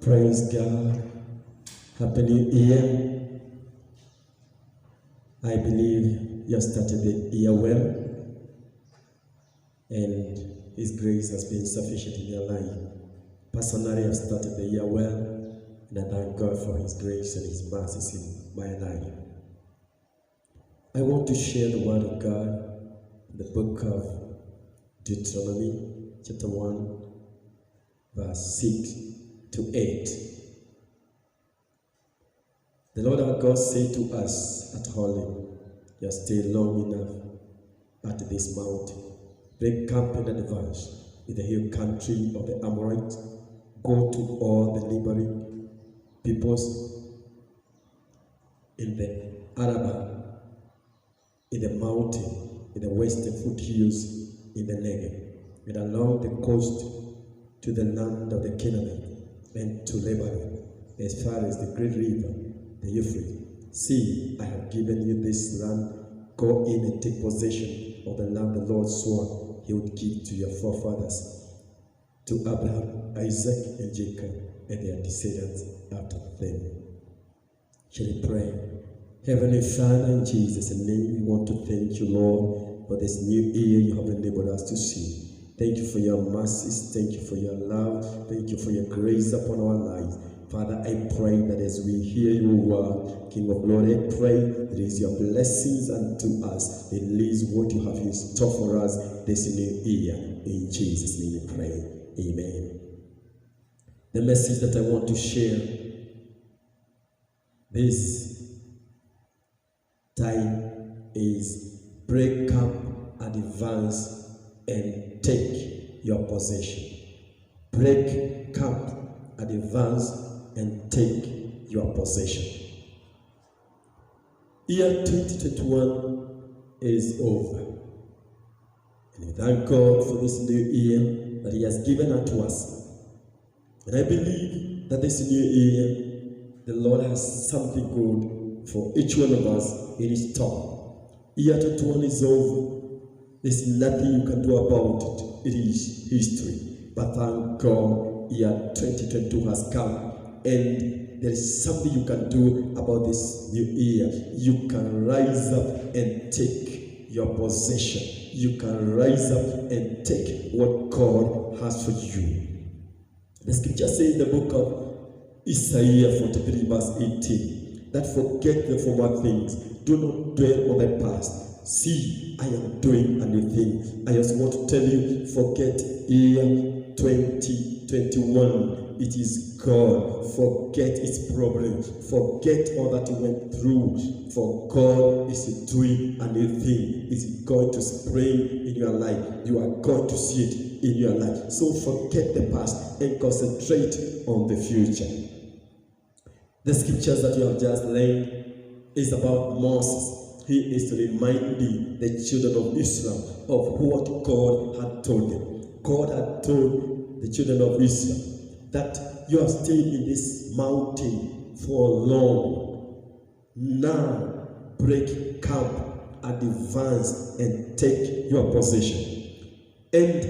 Praise God. Happy New Year. I believe you have started the year well, and His grace has been sufficient in your life. Personally, I've started the year well, and I thank God for His grace and His mercies in my life. I want to share the Word of God in the book of Deuteronomy, chapter 1, verse 6 to 8. The Lord our God said to us at Horeb, "You have stayed long enough at this mountain. Break camp in advance in the hill country of the Amorites. Go to all the neighboring peoples in the Arabah, in the mountain, in the western foothills, in the Negev, and along the coast to the land of the Canaanites, and to Lebanon, as far as the great river, the Euphrates. See, I have given you this land. Go in and take possession of the land the Lord swore He would give to your forefathers, to Abraham, Isaac, and Jacob, and their descendants after them." Shall we pray? Heavenly Father, in Jesus' name, we want to thank you, Lord, for this new year you have enabled us to see. Thank you for your mercies. Thank you for your love. Thank you for your grace upon our lives. Father, I pray that as we hear your word, King of Glory, I pray that is your blessings unto us. Release what you have in store for us this new year. In Jesus' name we pray. Amen. The message that I want to share this time is break camp, advance, and take your possession. Break camp, advance, and take your possession. Year 2021 is over. And we thank God for this new year that He has given unto us. And I believe that this new year, the Lord has something good for each one of us in His store. Year 2021 is over. There's nothing you can do about it. It is history. But thank God, year 2022 has come, and there is something you can do about this new year. You can rise up and take your possession. You can rise up and take what God has for you. The scripture says in the book of Isaiah 43 verse 18, that forget the former things. Do not dwell on the past. See, I am doing a new thing. I just want to tell you, forget year 2021. It is God. Forget its problems. Forget all that you went through. For God is doing a new thing. It's going to spring in your life. You are going to see it in your life. So forget the past and concentrate on the future. The scriptures that you have just learned is about Moses. He is reminding the children of Israel of what God had told them. God had told the children of Israel that you have stayed in this mountain for long. Now break camp, advance, and take your possession. And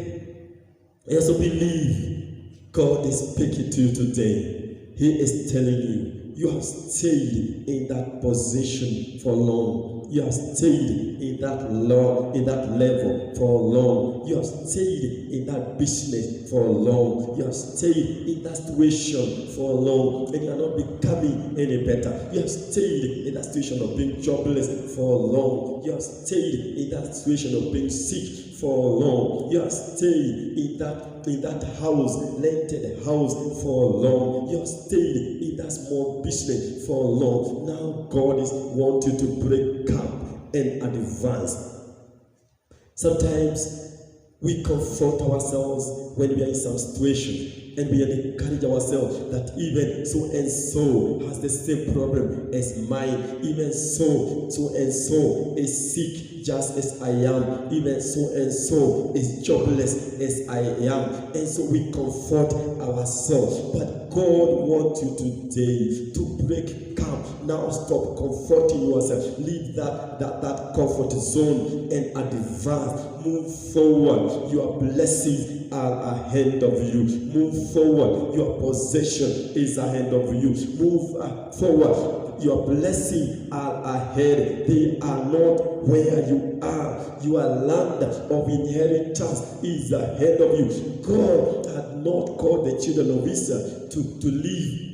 I also believe God is speaking to you today. He is telling you, you have stayed in that position for long. You have stayed in that level for long. You have stayed in that business for long. You have stayed in that situation for long, and you are not becoming any better. You have stayed in that situation of being jobless for long. You have stayed in that situation of being sick for long. You have stayed in that house, rented house for long. You have stayed in that small business for long. Now God is wanting to break camp and advance. Sometimes we comfort ourselves when we are in some situation, and we encourage ourselves that even so and so has the same problem as mine. Even so and so is sick. just as I am, even so and so is jobless as I am. And so we comfort ourselves. But God wants you today to break camp. Now stop comforting yourself. Leave that comfort zone and advance. Move forward. Your blessings are ahead of you. Move forward. Your possession is ahead of you. Move forward. Your blessings are ahead. They are not where you are. Your land of inheritance is ahead of you. God had not called the children of Israel to leave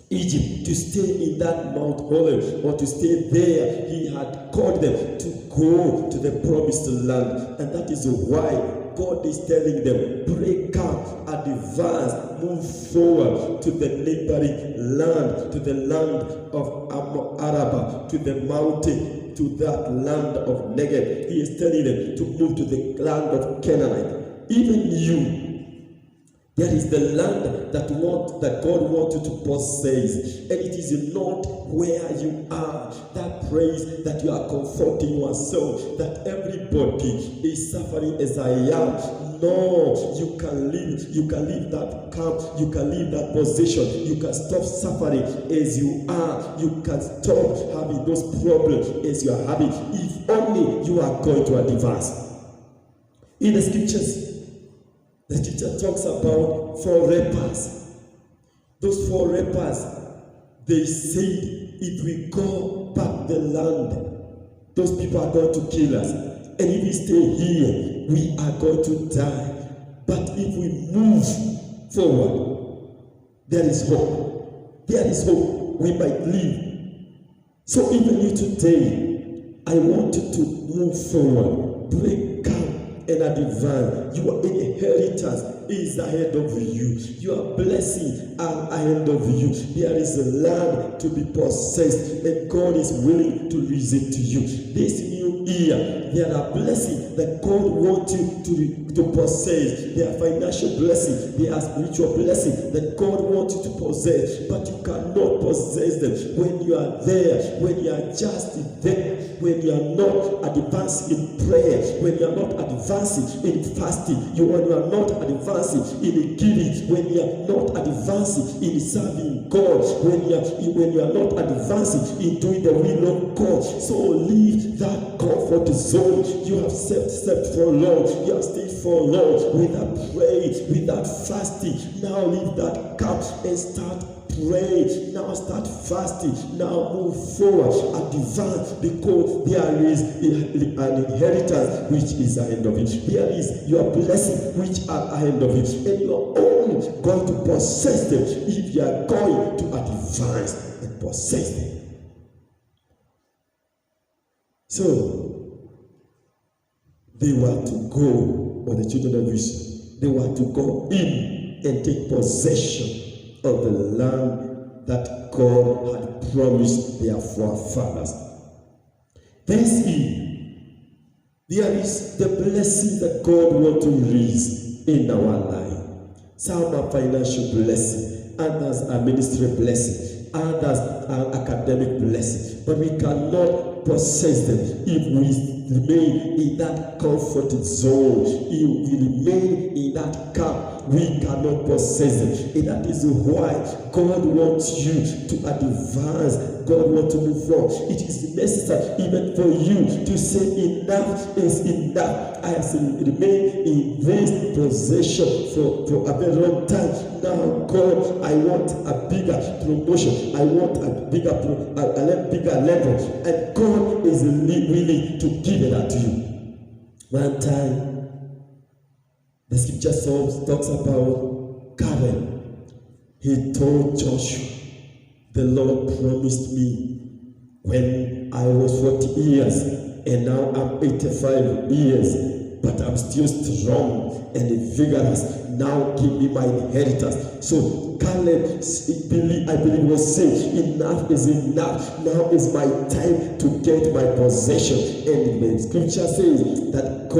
Egypt, to stay in that Mount Horeb, or to stay there. He had called them to go to the promised land. And that is why God is telling them, break out, advance, move forward to the neighboring land, to the land of Arabah, to the mountain, to that land of Negev. He is telling them to move to the land of Canaanite. Even you, there is the land that God wants you to possess, and it is not where you are. That praise that you are comforting yourself, that everybody is suffering as I am. No, you can leave that camp, you can leave that position, you can stop suffering as you are, you can stop having those problems as you are having, if only you are going to advance. In the scriptures, the scripture talks about 4 lepers. Those 4 lepers, they said, if we go back the land, those people are going to kill us. And if we stay here, we are going to die. But if we move forward, there is hope. There is hope. We might live. So even you today, I want you to move forward. Break camp and advance. Your inheritance is ahead of you. Your blessings are ahead of you. There is a land to be possessed, and God is willing to release it to you. This new year, there are blessings that God wants you to possess. There are financial blessings. There are spiritual blessings that God wants you to possess, but you cannot possess them when you are there, when you are just there, when you are not advancing in prayer, when you are not advancing in fasting, when you are not advancing in giving, when you are not advancing in serving God, when you are not advancing in doing the will of God. So leave that comfort zone. You have slept for long. You have stayed for long without praying, without fasting. Now leave that camp and start pray. Now start fasting. Now move forward, advance, because there is an inheritance which is ahead of you. There is your blessing which are ahead of you, and you are only going to possess them if you are going to advance and possess them. So they were to go, or the children of Israel, they were to go in and take possession of the land that God had promised their forefathers. Verse E, there is the blessing that God wants to release in our life. Some are financial blessing, others are ministry blessing, others are academic blessing, but we cannot possess them if we remain in that comfort zone. If we remain in that camp, we cannot possess them. And that is why God wants you to advance. God wants to move forward. It is necessary even for you to say enough is enough. I have remained in this possession for a very long time. Now, God, I want a bigger promotion. I want a bigger level. And God is willing to give it to you. One time, the scripture talks about Caleb. He told Joshua, the Lord promised me when I was 40 years, and now I'm 85 years, but I'm still strong and vigorous. Now give me my inheritance. So Caleb, I believe, was saying, enough is enough. Now is my time to get my possession. And the scripture says that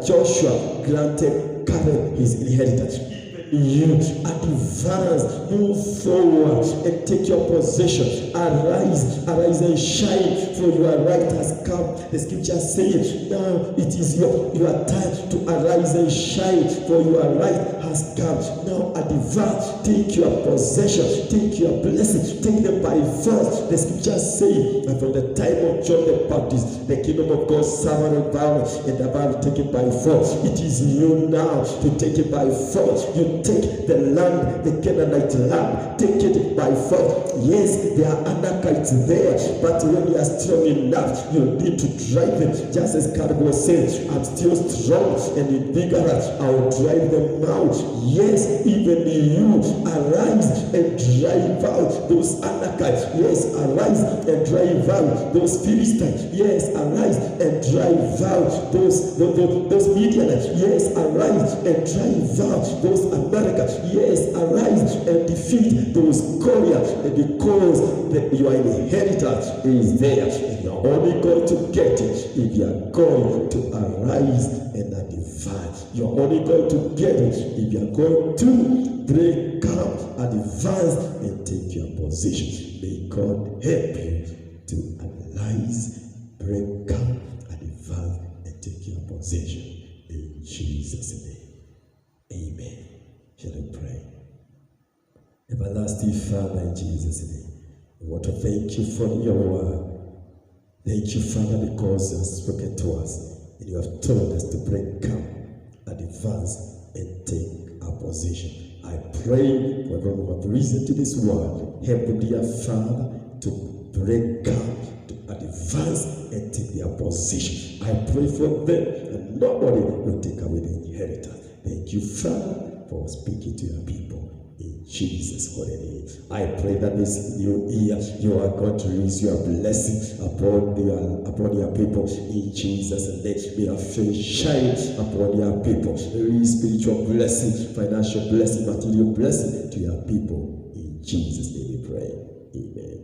Joshua granted Caleb his inheritance. Even you. Advance, move forward, and take your possession. Arise and shine, for your right has come. The scripture says, now it is your time to arise and shine, for your right has come. Now advance, take your possession, take your blessing, take them by force. The scripture says that from the time of John the Baptist, the kingdom of God suffered and violence, and the Bible take it by force. It is you now to take it by force. You take the land, the Canaanite land, take it by force. Yes, there are Anakites there, but when you are strong enough, you need to drive them. Just as Caleb was saying, I'm still strong and vigorous, I'll drive them out. Yes, even you, arise and drive out those Anakites. Yes, arise and drive out those Philistines. Yes, arise and drive out those Midianites. Yes, arise and drive out those Americans. Yes, arise and defeat those Goliath, because your inheritance is there. And you're only going to get it if you are going to arise and advance. You're only going to get it if you are going to break up, advance, and take your position. May God help you to arise, break up, advance, and take your position. In Jesus' name. Amen. Shall we pray? Everlasting Father, in Jesus' name, we want to thank you for your word. Thank you, Father, because you have spoken to us and you have told us to break up, advance, and take our position. I pray for everyone who have listened to this word, help dear Father to break up, to advance, and take their position. I pray for them, and nobody will take away the inheritance. Thank you, Father, for speaking to your people. In Jesus' holy name, I pray that this new year you are going to release your blessing upon your people. In Jesus' name, may your face shine upon your people. Release spiritual blessing, financial blessing, material blessing to your people. In Jesus' name we pray. Amen.